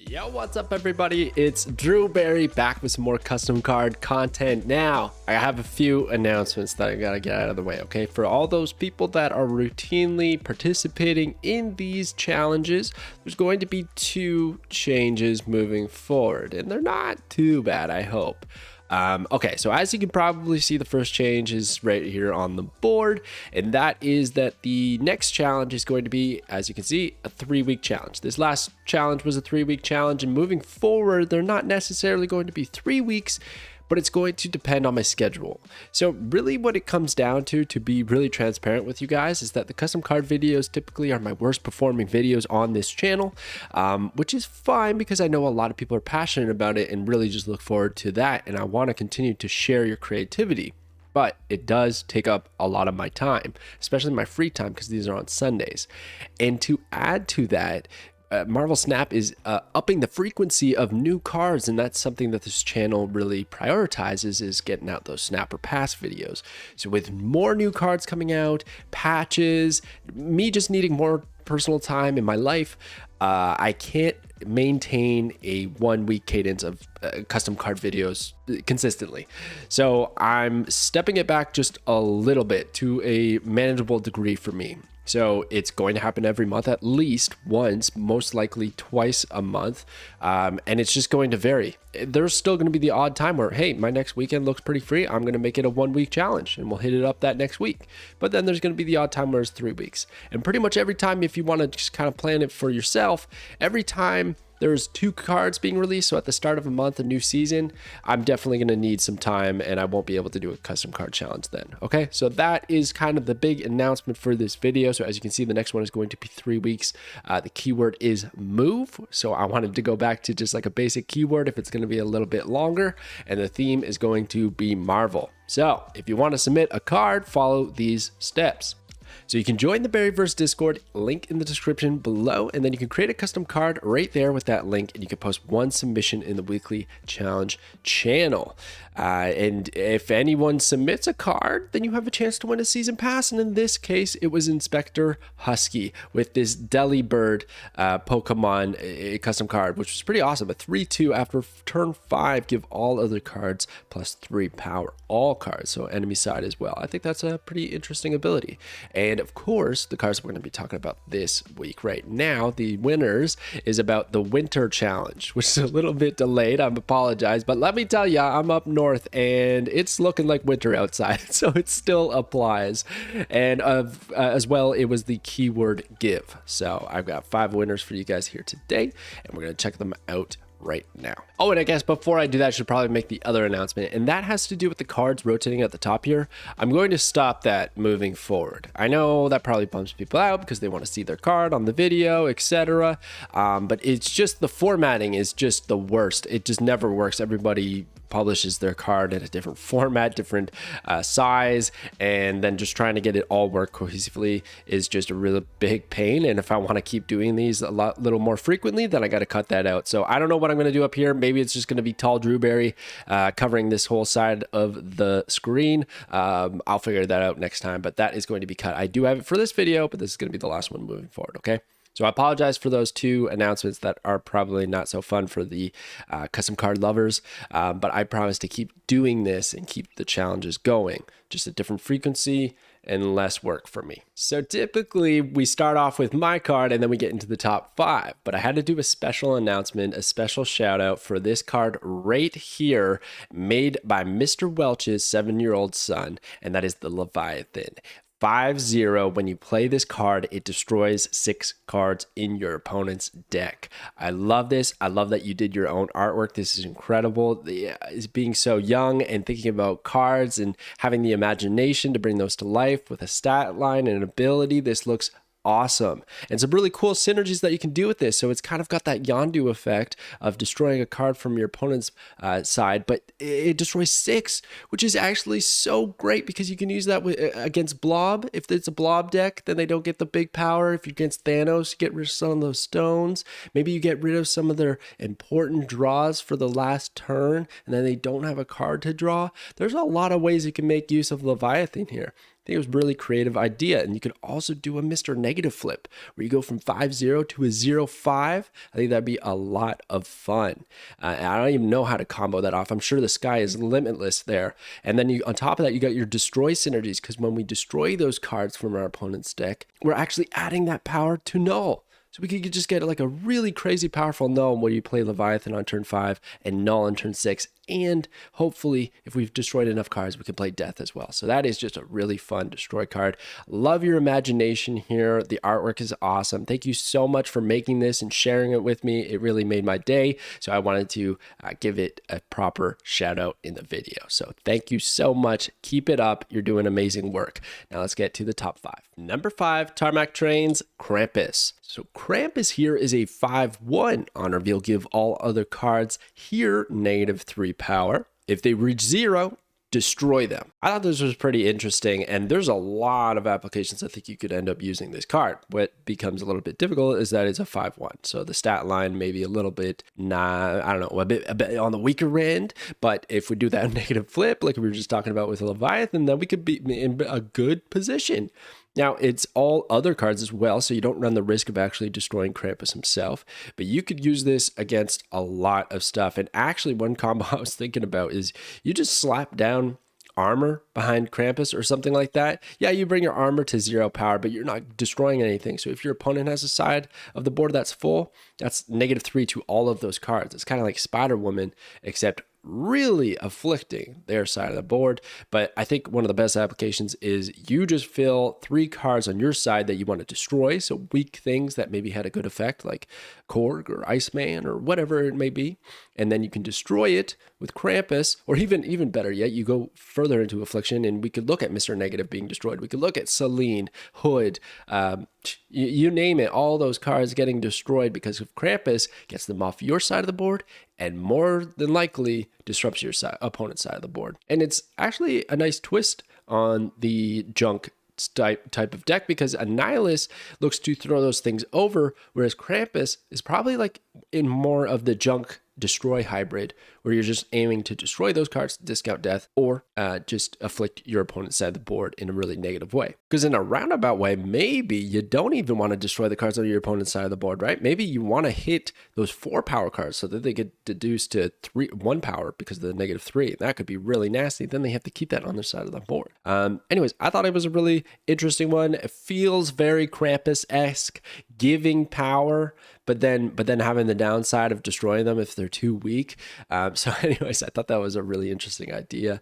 Yo, what's up everybody? It's Drewberry back with some more custom card content. Now, I have a few announcements that I gotta get out of the way, okay? For all those people that are routinely participating in these challenges, there's going to be two changes moving forward, and they're not too bad, I hope. Okay, so as you can probably see, the first change is right here on the board, and that is that the next challenge is going to be, as you can see, a 3-week challenge. This last challenge was a 3-week challenge, and moving forward, they're not necessarily going to be 3 weeks, but it's going to depend on my schedule. So really what it comes down to be really transparent with you guys, is that the custom card videos typically are my worst performing videos on this channel, which is fine because I know a lot of people are passionate about it and really just look forward to that. And I want to continue to share your creativity, but it does take up a lot of my time, especially my free time, because these are on Sundays. And to add to that, Marvel Snap is upping the frequency of new cards, and that's something that this channel really prioritizes, is getting out those Snapper Pass videos. So with more new cards coming out, patches, me just needing more personal time in my life, I can't maintain a 1-week cadence of custom card videos consistently. So I'm stepping it back just a little bit to a manageable degree for me. So it's going to happen every month, at least once, most likely twice a month. And it's just going to vary. There's still going to be the odd time where, hey, my next weekend looks pretty free, I'm going to make it a 1-week challenge and we'll hit it up that next week. But then there's going to be the odd time where it's 3 weeks. And pretty much every time, if you want to just kind of plan it for yourself, every time there's 2 cards being released, so at the start of a month, a new season, I'm definitely going to need some time and I won't be able to do a custom card challenge then. Okay, so that is kind of the big announcement for this video. So as you can see, the next one is going to be 3 weeks. The keyword is move. So I wanted to go back to just like a basic keyword if it's going to be a little bit longer, and the theme is going to be Marvel. So if you want to submit a card, follow these steps. So you can join the Berryverse Discord, link in the description below, and then you can create a custom card right there with that link, and you can post 1 submission in the weekly challenge channel. And if anyone submits a card, then you have a chance to win a season pass, and in this case, it was Inspector Husky with this Delibird Pokemon custom card, which was pretty awesome. A 3/2 after turn 5, give all other cards plus 3 power, all cards, so enemy side as well. I think that's a pretty interesting ability. And of course, the cards we're going to be talking about this week right now, the winners, is about the Winter Challenge, which is a little bit delayed. I apologize, but let me tell you, I'm up north and it's looking like winter outside, so it still applies. And as well, it was the keyword give. So I've got 5 winners for you guys here today, and we're going to check them out right now. Oh, and I guess before I do that, I should probably make the other announcement, and that has to do with the cards rotating at the top here. I'm going to stop that moving forward. I know that probably bums people out because they want to see their card on the video, etc. But it's just, the formatting is just the worst. It just never works. Everybody publishes their card in a different format, different size, and then just trying to get it all work cohesively is just a really big pain. And if I want to keep doing these a little more frequently, then I got to cut that out. So I don't know what I'm going to do up here. Maybe it's just going to be tall Drewberry covering this whole side of the screen. I'll figure that out next time, but that is going to be cut. I do have it for this video, but this is going to be the last one moving forward, okay? So I apologize for those 2 announcements that are probably not so fun for the custom card lovers, but I promise to keep doing this and keep the challenges going, just a different frequency and less work for me. So typically we start off with my card and then we get into the top 5, but I had to do a special announcement, a special shout out for this card right here, made by Mr. Welch's 7-year-old son, and that is the Leviathan. 5/0. When you play this card, it destroys 6 cards in your opponent's deck. I love this. I love that you did your own artwork. This is incredible. Being so young and thinking about cards and having the imagination to bring those to life with a stat line and an ability. This looks awesome, and some really cool synergies that you can do with this. So it's kind of got that Yondu effect of destroying a card from your opponent's side, but it destroys 6, which is actually so great because you can use that against Blob. If it's a Blob deck, then they don't get the big power. If you're against Thanos, you get rid of some of those stones. Maybe you get rid of some of their important draws for the last turn, and then they don't have a card to draw. There's a lot of ways you can make use of Leviathan here. think it was a really creative idea. And you could also do a Mr. Negative flip where you go from 5-0 to a 0-5. I think that'd be a lot of fun. I don't even know how to combo that off. I'm sure the sky is limitless there. And then on top of that, you got your destroy synergies, because when we destroy those cards from our opponent's deck, we're actually adding that power to null. So we could just get like a really crazy powerful null where you play Leviathan on turn 5 and null on turn 6. And hopefully, if we've destroyed enough cards, we can play death as well. So that is just a really fun destroy card. Love your imagination here. The artwork is awesome. Thank you so much for making this and sharing it with me. It really made my day. So I wanted to give it a proper shout out in the video. So thank you so much. Keep it up. You're doing amazing work. Now let's get to the top 5. Number 5, Tarmac Trains, Krampus. So Krampus here is a 5/1 on reveal. Give all other cards here -3 power. If they reach 0, destroy them. I thought this was pretty interesting, and there's a lot of applications I think you could end up using this card. What becomes a little bit difficult is that it's a 5/1, so the stat line may be a little bit a bit on the weaker end. But if we do that negative flip, like we were just talking about with Leviathan, then we could be in a good position. Now, it's all other cards as well, so you don't run the risk of actually destroying Krampus himself, but you could use this against a lot of stuff. And actually, one combo I was thinking about is you just slap down armor behind Krampus or something like that. Yeah, you bring your armor to 0 power, but you're not destroying anything. So if your opponent has a side of the board that's full, that's -3 to all of those cards. It's kind of like Spider-Woman, except really afflicting their side of the board. But I think one of the best applications is you just fill 3 cards on your side that you want to destroy, so weak things that maybe had a good effect, like Korg or Iceman or whatever it may be, and then you can destroy it with Krampus. Or even better yet, you go further into affliction, and we could look at Mr. Negative being destroyed. We could look at Selene, Hood, you name it, all those cards getting destroyed because of Krampus gets them off your side of the board and more than likely disrupts your opponent's side of the board. And it's actually a nice twist on the junk type of deck, because Annihilus looks to throw those things over, whereas Krampus is probably like in more of the junk destroy hybrid, where you're just aiming to destroy those cards to discount death, or just afflict your opponent's side of the board in a really negative way. Because in a roundabout way, maybe you don't even want to destroy the cards on your opponent's side of the board, right? Maybe you want to hit those 4 power cards so that they get deduced to 1 power because of the -3. That could be really nasty. Then they have to keep that on their side of the board. Anyways, I thought it was a really interesting one. It feels very Krampus-esque, giving power, but then having the downside of destroying them if they're too weak. So anyways, I thought that was a really interesting idea.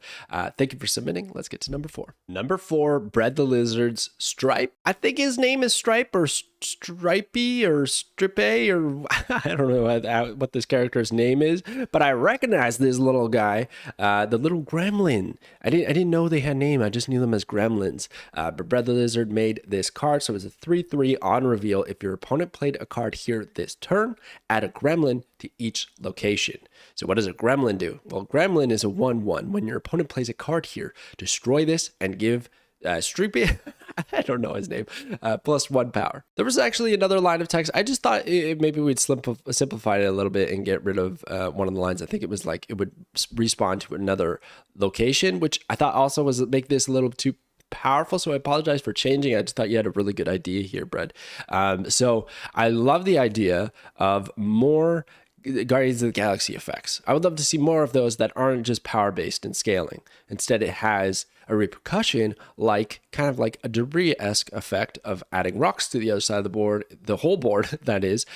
Thank you for submitting. Let's get to number 4. Number 4, Bread the Lizard's Stripe. I think his name is Stripe or Stripey or Stripe, or I don't know what this character's name is, but I recognize this little guy, the little gremlin. I didn't know they had a name. I just knew them as gremlins. But Bread the Lizard made this card, so it's a 3/3 on reveal. If your opponent played a card here this turn, add a gremlin to each location. So what does a gremlin do? Well, gremlin is a 1/1. When your opponent plays a card here, destroy this and give Streepy, I don't know his name, +1 power. There was actually another line of text. I just thought maybe we'd simplify it a little bit and get rid of one of the lines. I think it was like it would respawn to another location, which I thought also was make this a little too powerful, so I apologize for changing. I just thought you had a really good idea here, Brad. So I love the idea of more Guardians of the Galaxy effects. I would love to see more of those that aren't just power-based and scaling. Instead, it has a repercussion, like kind of like a debris-esque effect of adding rocks to the other side of the board, the whole board, that is,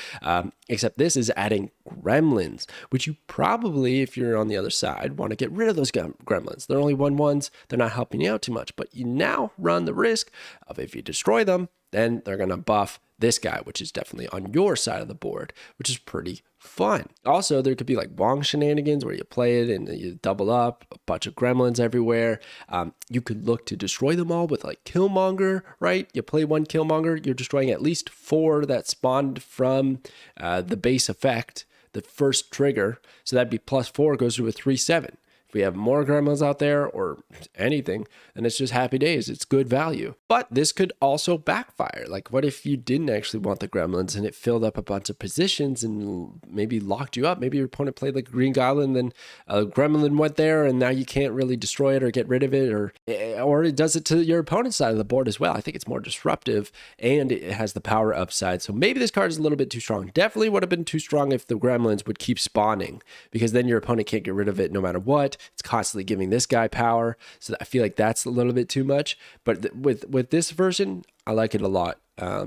except this is adding gremlins, which you probably, if you're on the other side, want to get rid of those gremlins. They're only 1/1s. They're not helping you out too much, but you now run the risk of, if you destroy them, then they're going to buff this guy, which is definitely on your side of the board, which is pretty fun. Also, there could be like Wong shenanigans where you play it and you double up, a bunch of gremlins everywhere. You could look to destroy them all with like Killmonger, right? You play 1 Killmonger, you're destroying at least 4 that spawned from the base effect, the first trigger. So that'd be +4, goes to a 3/7. If we have more gremlins out there or anything, then it's just happy days. It's good value. But this could also backfire. Like, what if you didn't actually want the gremlins and it filled up a bunch of positions and maybe locked you up? Maybe your opponent played like a green goblin, then a gremlin went there, and now you can't really destroy it or get rid of it, or it does it to your opponent's side of the board as well. I think it's more disruptive, and it has the power upside. So maybe this card is a little bit too strong. Definitely would have been too strong if the gremlins would keep spawning, because then your opponent can't get rid of it no matter what. It's constantly giving this guy power, so I feel like that's a little bit too much. But with this version, I like it a lot.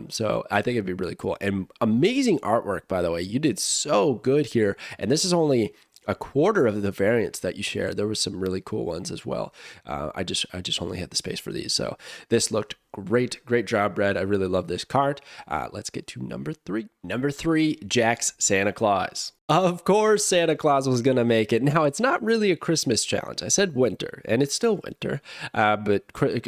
So I think it'd be really cool. And amazing artwork, by the way. You did so good here. And this is only a quarter of the variants that you shared. There was some really cool ones as well. I just only had the space for these. So this looked great. Great job, Red. I really love this card. Let's get to number 3. Number 3, Jack's Santa Claus. Of course, Santa Claus was going to make it. Now, it's not really a Christmas challenge. I said winter, and it's still winter. But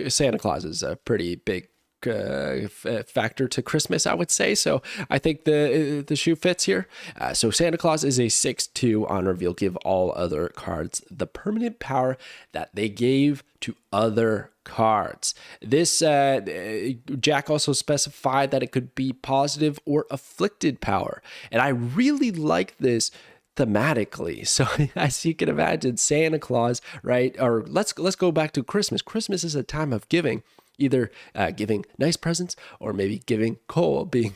Santa Claus is a pretty big factor to Christmas, I would say. So I think the shoe fits here. So Santa Claus is a 6/2 on reveal. Give all other cards the permanent power that they gave to other cards. This Jack also specified that it could be positive or afflicted power, and I really like this thematically. So as you can imagine, Santa Claus, right? Or let's go back to Christmas. Christmas is a time of giving. Either giving nice presents or maybe giving coal, being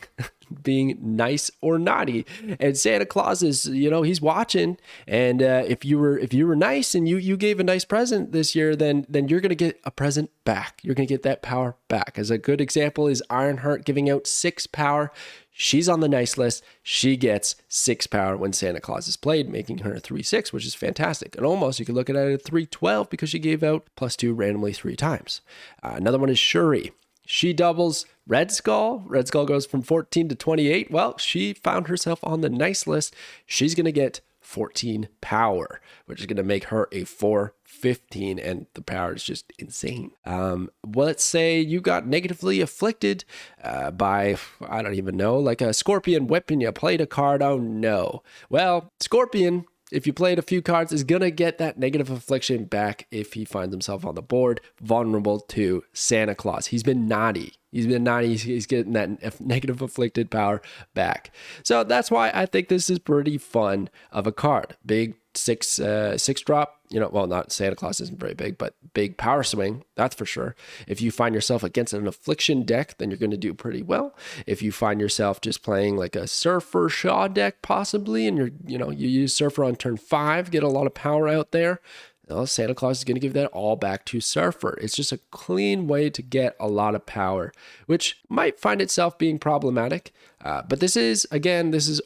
nice or naughty. And Santa Claus is, he's watching. And if you were nice and you gave a nice present this year, then you're gonna get a present back. You're gonna get that power back. As a good example is Ironheart giving out 6 power. She's on the nice list. She gets 6 power when Santa Claus is played, making her a 3/6, which is fantastic. And almost you could look at it at a 3/12 because she gave out +2 randomly 3 times. Another one is Shuri. She doubles Red Skull. Red Skull goes from 14 to 28. Well, she found herself on the nice list. She's going to get 14 power, which is going to make her a 4/15, and the power is just insane. Let's say you got negatively afflicted by, I don't even know, like a Scorpion whipping you, played a card, oh no. Well, Scorpion, if you played a few cards, is going to get that negative affliction back if he finds himself on the board, vulnerable to Santa Claus. He's been naughty. He's getting that negative afflicted power back. So that's why I think this is pretty fun of a card. Big 6 drop. Well, not Santa Claus isn't very big, but big power swing, that's for sure. If you find yourself against an affliction deck, then you're going to do pretty well. If you find yourself just playing like a Surfer Shaw deck possibly, and you use Surfer on turn 5, get a lot of power out there, well, Santa Claus is going to give that all back to Surfer. It's just a clean way to get a lot of power, which might find itself being problematic. But this is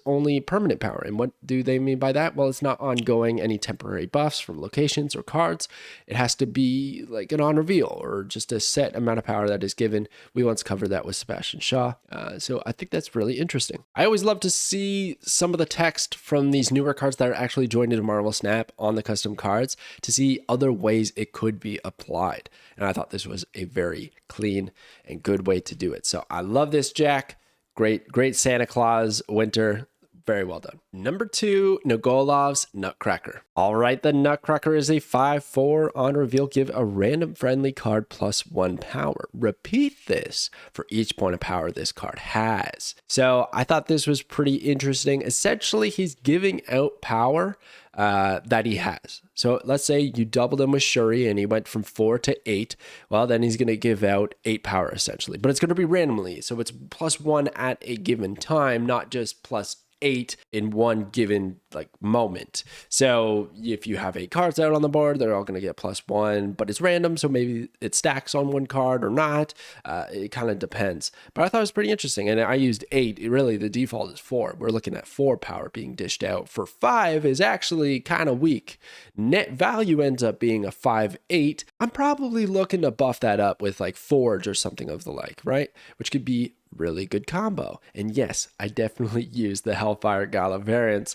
only permanent power. And what do they mean by that? Well, it's not ongoing any temporary buffs from locations or cards. It has to be like an on reveal or just a set amount of power that is given. We once covered that with Sebastian Shaw. So I think that's really interesting. I always love to see some of the text from these newer cards that are actually joined into Marvel Snap on the custom cards to see other ways it could be applied. And I thought this was a very clean and good way to do it. So I love this, Jack. Great Santa Claus winter. Very well done. Number 2, Nogolov's Nutcracker. All right, the Nutcracker is a 5/4 on reveal. Give a random friendly card +1 power. Repeat this for each point of power this card has. So I thought this was pretty interesting. Essentially, he's giving out power that he has. So let's say you doubled him with Shuri and he went from 4 to 8. Well, then he's going to give out 8 power essentially, but it's going to be randomly. So it's +1 at a given time, not just +8 in one given moment. So if you have 8 cards out on the board, they're all going to get +1, but it's random. So maybe it stacks on one card or not. It kind of depends, but I thought it was pretty interesting. And I used 8. Really, the default is 4. We're looking at 4 power being dished out. For 5 is actually kind of weak. Net value ends up being a 5/8. I'm probably looking to buff that up with like Forge or something of the like, right? Which could be really good combo. And yes, I definitely used the Hellfire Gala variants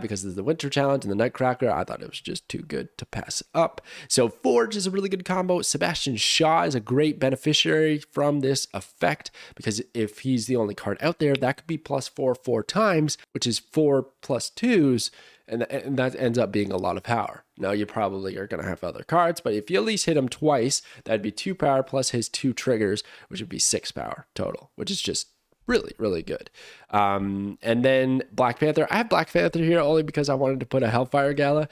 because of the Winter Challenge and the Nutcracker. I thought it was just too good to pass up. So Forge is a really good combo. Sebastian Shaw is a great beneficiary from this effect because if he's the only card out there, that could be +4 4 times, which is 4 +2s. And that ends up being a lot of power. Now, you probably are going to have other cards, but if you at least hit him twice, that'd be 2 power plus his 2 triggers, which would be 6 power total, which is just really, really good. And then Black Panther. I have Black Panther here only because I wanted to put a Hellfire Gala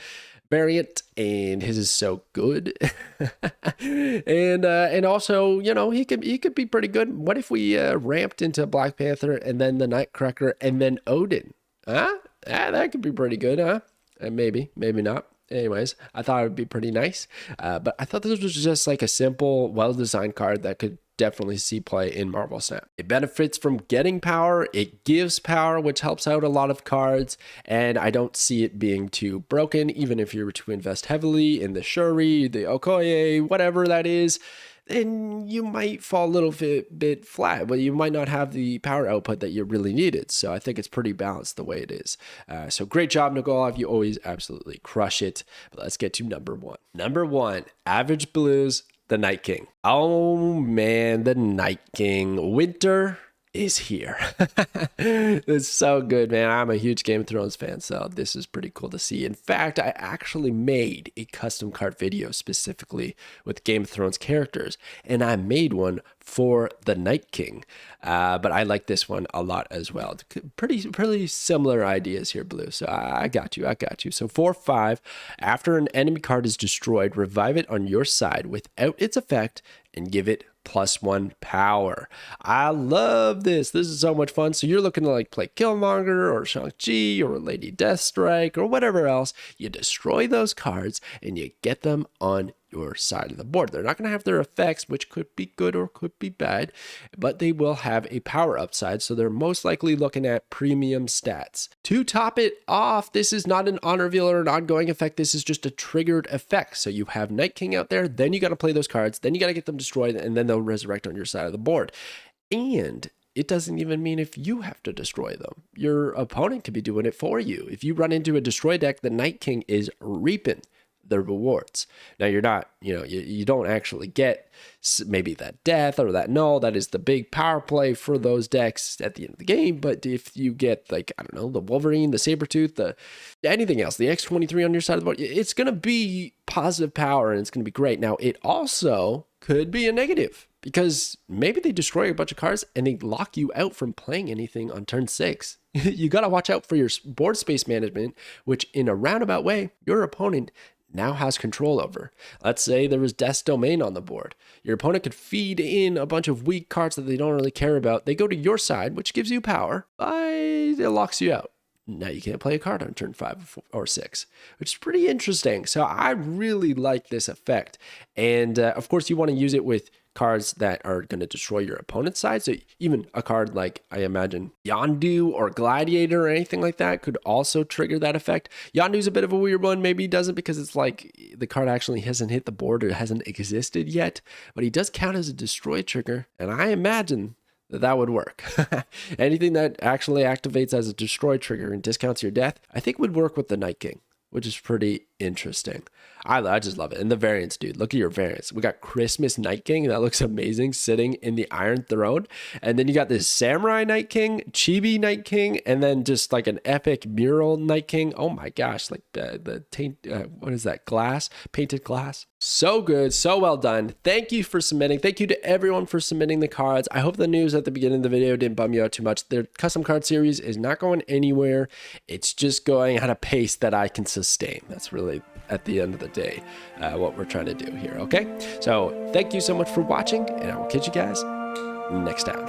variant, and his is so good. and also, you know, he could be pretty good. What if we ramped into Black Panther and then the Nutcracker and then Odin? Huh? That could be pretty good, huh? Maybe not. Anyways, I thought it would be pretty nice. But I thought this was just like a simple, well-designed card that could definitely see play in Marvel Snap. It benefits from getting power, it gives power, which helps out a lot of cards, and I don't see it being too broken, even if you were to invest heavily in the Shuri, the Okoye, whatever that is. Then you might fall a little bit flat, but you might not have the power output that you really needed. So I think it's pretty balanced the way it is. So great job, Nagolov. You always absolutely crush it. But let's get to number 1. Number 1, Average Blues, the Night King. Oh man, the Night King. Winter is here. It's so good, man. I'm a huge Game of Thrones fan, so this is pretty cool to see. In fact, I actually made a custom card video specifically with Game of Thrones characters, and I made one for the Night King. But I like this one a lot as well. Pretty similar ideas here, Blue. So I got you. So 4/5, after an enemy card is destroyed, revive it on your side without its effect and give it +1 power. I love this. This is so much fun. So you're looking to like play Killmonger or Shang-Chi or Lady Deathstrike or whatever else. You destroy those cards and you get them on your side of the board. They're not going to have their effects, which could be good or could be bad, but they will have a power upside. So they're most likely looking at premium stats. To top it off, this is not an on reveal or an ongoing effect. This is just a triggered effect. So you have Night King out there, then you got to play those cards, then you got to get them destroyed, and then they'll resurrect on your side of the board. And it doesn't even mean if you have to destroy them. Your opponent could be doing it for you. If you run into a destroy deck, the Night King is reaping the rewards. Now you're not, you don't actually get maybe that death or that null. That is the big power play for those decks at the end of the game. But if you get like, I don't know, the Wolverine, the Sabretooth, anything else, the X-23 on your side of the board, it's going to be positive power and it's going to be great. Now it also could be a negative because maybe they destroy a bunch of cards and they lock you out from playing anything on turn 6. You got to watch out for your board space management, which in a roundabout way, your opponent now has control over. Let's say there was Death's Domain on the board. Your opponent could feed in a bunch of weak cards that they don't really care about. They go to your side, which gives you power, but it locks you out. Now you can't play a card on turn 5 or 6, which is pretty interesting. So I really like this effect. And of course, you want to use it with cards that are going to destroy your opponent's side. So even a card like, I imagine, Yondu or Gladiator or anything like that could also trigger that effect. Yondu's a bit of a weird one. Maybe he doesn't because it's like the card actually hasn't hit the board or hasn't existed yet. But he does count as a destroy trigger. And I imagine that would work. Anything that actually activates as a destroy trigger and discounts your death, I think would work with the Night King, which is pretty interesting. I just love it. And the variants, dude, look at your variants. We got Christmas Night King. That looks amazing sitting in the Iron Throne. And then you got this Samurai Night King, Chibi Night King, and then just like an epic mural Night King. Oh my gosh, like what is that? Glass, painted glass. So good, so well done. Thank you for submitting. Thank you to everyone for submitting the cards. I hope the news at the beginning of the video didn't bum you out too much. Their custom card series is not going anywhere. It's just going at a pace that I can sustain. That's really, at the end of the day, what we're trying to do here, okay? So thank you so much for watching, and I will catch you guys next time.